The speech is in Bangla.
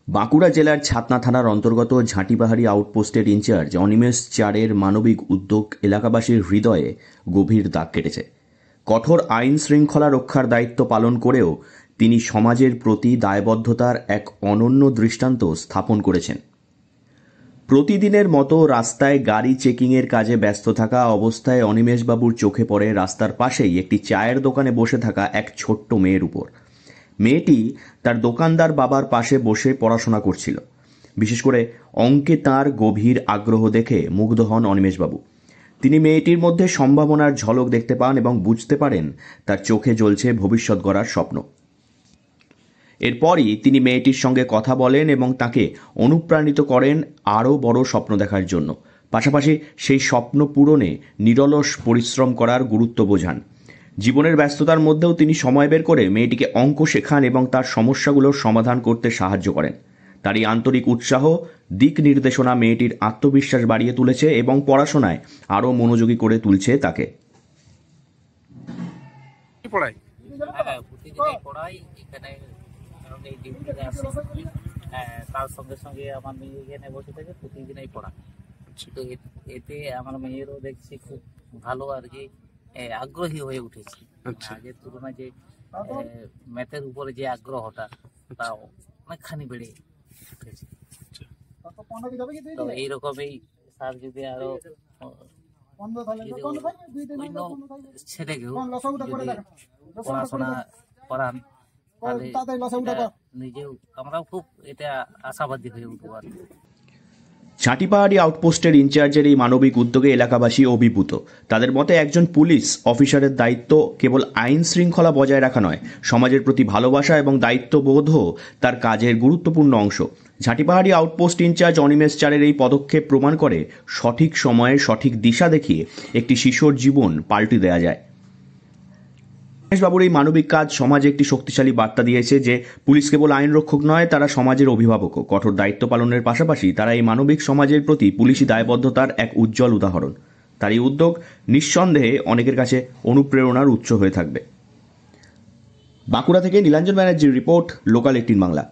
বাঁকুড়া জেলার ছাতনা থানার অন্তর্গত ঝাঁটিপাহাড়ি আউটপোস্টের ইনচার্জ অনিমেষ চারের মানবিক উদ্যোগ এলাকাবাসীর হৃদয়ে গভীর দাগ কেটেছে। কঠোর আইন শৃঙ্খলা রক্ষার দায়িত্ব পালন করেও তিনি সমাজের প্রতি দায়বদ্ধতার এক অনন্য দৃষ্টান্ত স্থাপন করেছেন। প্রতিদিনের মতো রাস্তায় গাড়ি চেকিংয়ের কাজে ব্যস্ত থাকা অবস্থায় অনিমেষবাবুর চোখে পড়ে রাস্তার পাশেই একটি চায়ের দোকানে বসে থাকা এক ছোট্ট মেয়ের উপর। মেয়েটি তার দোকানদার বাবার পাশে বসে পড়াশোনা করছিল। বিশেষ করে অঙ্কে তার গভীর আগ্রহ দেখে মুগ্ধ হন অনিমেষবাবু। তিনি মেয়েটির মধ্যে সম্ভাবনার ঝলক দেখতে পান এবং বুঝতে পারেন তার চোখে জ্বলছে ভবিষ্যৎ গড়ার স্বপ্ন। এরপরই তিনি মেয়েটির সঙ্গে কথা বলেন এবং তাকে অনুপ্রাণিত করেন আরও বড় স্বপ্ন দেখার জন্য। পাশাপাশি সেই স্বপ্ন পূরণে নিরলস পরিশ্রম করার গুরুত্ব বোঝান। জীবনের ব্যস্ততার মধ্যেও তিনি সময় বের করে মেয়েটিকে অঙ্ক শেখান এবং তার সমস্যাগুলোর সমাধান করতে সাহায্য করেন। তার এই আন্তরিক উৎসাহ, দিক নির্দেশনা মেয়েটির আত্মবিশ্বাস বাড়িয়ে তুলেছে এবং পড়াশোনায় আরও মনোযোগী করে তুলছে তাকে। তার সঙ্গে সঙ্গে আমার মেয়ে এখানে বসে থাকে, প্রতিদিনই পড়া। তো এতে আমার মেয়েরও দেখছি খুব ভালো আর কি আগ্রহী হয়ে উঠেছে। আগের তুলনায় যে ম্যাথের উপরে যে আগ্রহটা তা অনেকখানি বেড়ে উঠেছে। তো এইরকমই স্যার যদি আরো ছেলেকেও পড়াশোনা করান তাহলে নিজেও আমরাও খুব এটা আশাবাদী হয়ে উঠবো আর কি। ঝাঁটিপাহাড়ি আউটপোস্টের ইনচার্জের এই মানবিক উদ্যোগে এলাকাবাসী অভিভূত। তাদের মতে একজন পুলিশ অফিসারের দায়িত্ব কেবল আইন শৃঙ্খলা বজায় রাখা নয়, সমাজের প্রতি ভালোবাসা এবং দায়িত্ববোধও তার কাজের গুরুত্বপূর্ণ অংশ। ঝাঁটিপাহাড়ি আউটপোস্ট ইনচার্জ অনিমেষ চারের এই পদক্ষেপ প্রমাণ করে সঠিক সময়ে সঠিক দিশা দেখিয়ে একটি শিশুর জীবন পাল্টে দেওয়া যায়। অনিমেষবাবুর এই মানবিক কাজ সমাজে একটি শক্তিশালী বার্তা দিয়েছে যে পুলিশ কেবল আইন রক্ষক নয়, তারা সমাজের অভিভাবকও। কঠোর দায়িত্ব পালনের পাশাপাশি তারা এই মানবিক সমাজের প্রতি পুলিশি দায়বদ্ধতার এক উজ্জ্বল উদাহরণ। তার এই উদ্যোগ নিঃসন্দেহে অনেকের কাছে অনুপ্রেরণার উৎস হয়ে থাকবে। বাঁকুড়া থেকে নীলাঞ্জন ব্যানার্জির রিপোর্ট, লোকাল 18 বাংলা।